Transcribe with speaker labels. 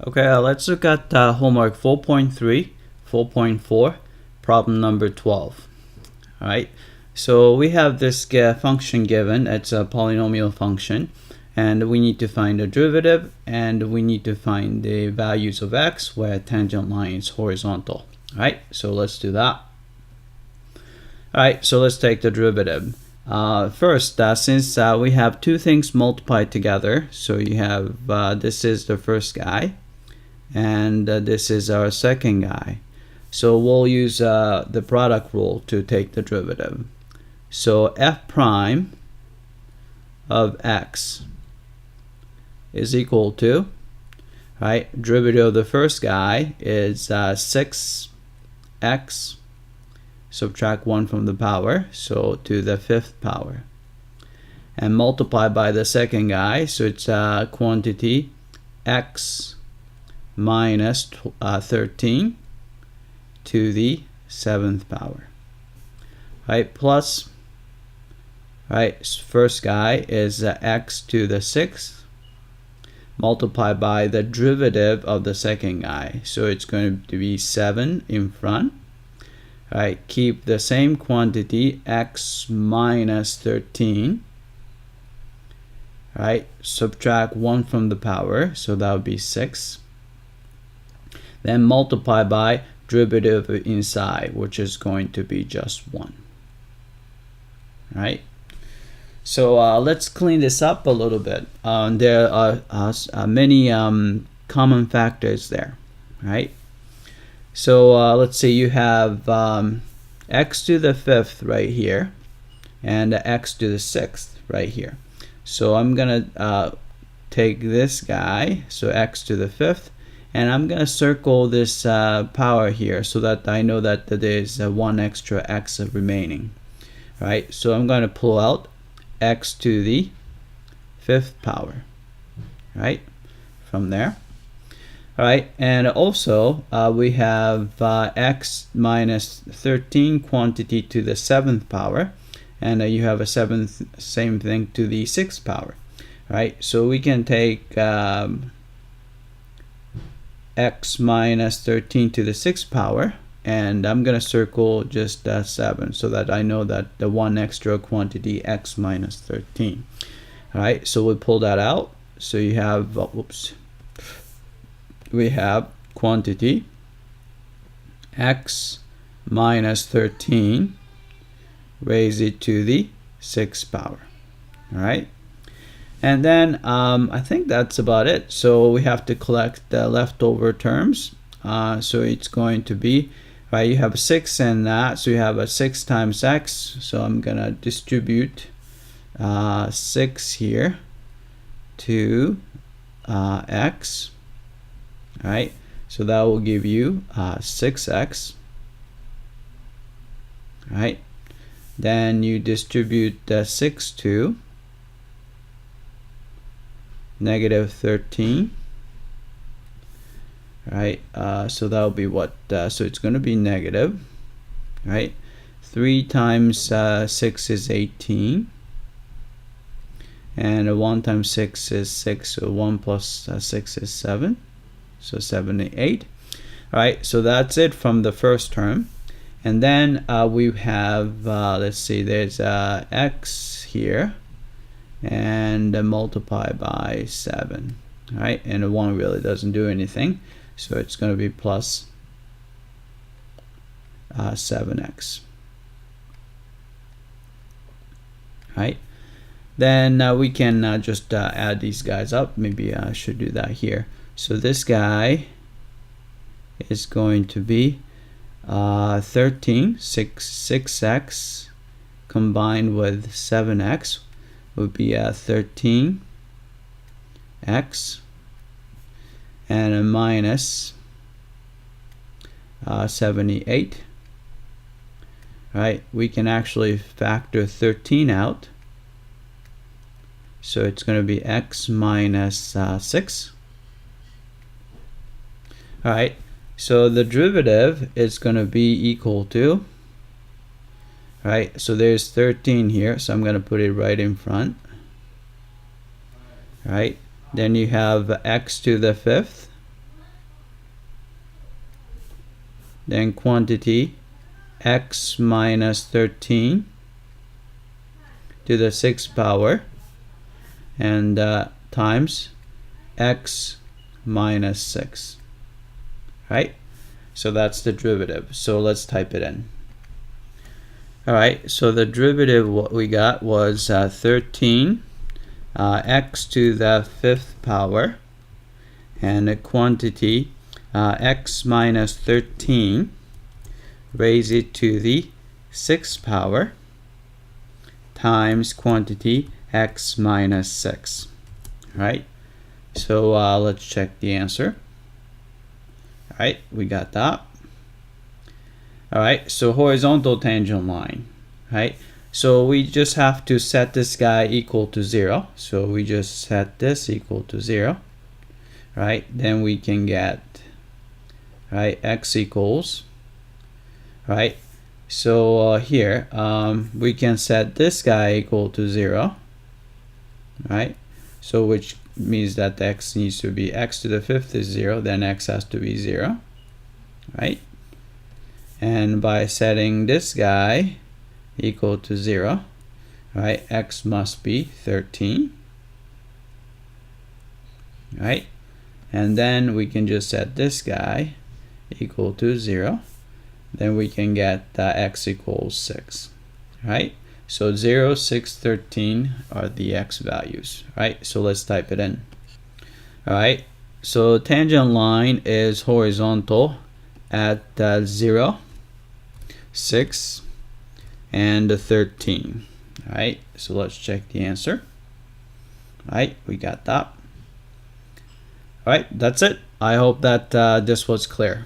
Speaker 1: Okay, let's look at homework 4.3, 4.4, problem number 12. All right, so we have this function given. It's a polynomial function, and we need to find the derivative, and we need to find the values of x where tangent line is horizontal. All right, so let's do that. All right, so let's take the derivative. First, since we have two things multiplied together, so you have this is the first guy, and this is our second guy. So we'll use the product rule to take the derivative. So f prime of x is equal to, right, derivative of the first guy is 6x, subtract 1 from the power, so to the 5th power, and multiply by the second guy, so it's quantity x minus 13 to the 7th power, right, plus, right, first guy is x to the 6th, multiply by the derivative of the second guy, so it's going to be 7 in front, right, keep the same quantity x minus 13, right, subtract 1 from the power, so that would be 6, then multiply by derivative inside, which is going to be just 1. Right, so let's clean this up a little bit. There are many common factors there, right? So let's say you have x to the 5th right here and x to the 6th right here. So I'm gonna take this guy, so x to the 5th, and I'm gonna circle this power here so that I know that there's one extra x remaining. Right, so I'm gonna pull out x to the 5th power, right, from there. All right, and also we have x minus 13 quantity to the 7th power, and you have a same thing to the 6th power. Right, so we can take x minus 13 to the 6th power, and I'm gonna circle just 7 so that I know that the one extra quantity x minus 13. All right, so we pull that out, so you have we have quantity x minus 13 raise it to the 6th power. All right, and then I think that's about it. So we have to collect the leftover terms. So it's going to be, right, you have a 6 and that, so you have a 6 times x. So I'm gonna distribute 6 here to x. All right, so that will give you 6x. All right, then you distribute 6 to negative 13. Right, so that'll be what, so it's going to be negative, right, 3 times 6 is 18, and 1 times 6 is 6, so 1 plus 6 is 7, so 78. All right, so that's it from the first term. And then we have, let's see, there's x here, and multiply by 7. All right, and 1 really doesn't do anything, so it's going to be plus 7x. Right, then we can just add these guys up. Maybe I should do that here. So this guy is going to be 6x combined with 7x would be 13x, and a minus 78. Right, we can actually factor 13 out, so it's going to be x minus 6. All right, so the derivative is going to be equal to, right, so there's 13 here, so I'm going to put it right in front. Right, then you have x to the 5th, then quantity x minus 13 to the 6th power, and times x minus 6. Right? So that's the derivative. So let's type it in. Alright, so the derivative what we got was 13 x to the 5th power, and the quantity x minus 13 raise it to the 6th power times quantity x minus 6. Right? So let's check the answer. Alright, we got that. Alright, so horizontal tangent line. Right? So we just have to set this guy equal to 0. So we just set this equal to 0. Right? Then we can get, right, x equals, right? So here we can set this guy equal to 0. Right? So which means that the x needs to be x to the 5th is 0, then x has to be 0. Right? And by setting this guy equal to 0, right, x must be 13. Right? And then we can just set this guy equal to 0. Then we can get x equals 6. Right? So 0, 6, 13 are the x values. Right? So let's type it in. Alright, so tangent line is horizontal at 0, 6, and 13. Alright, so let's check the answer. Alright, we got that. Alright, that's it. I hope that this was clear.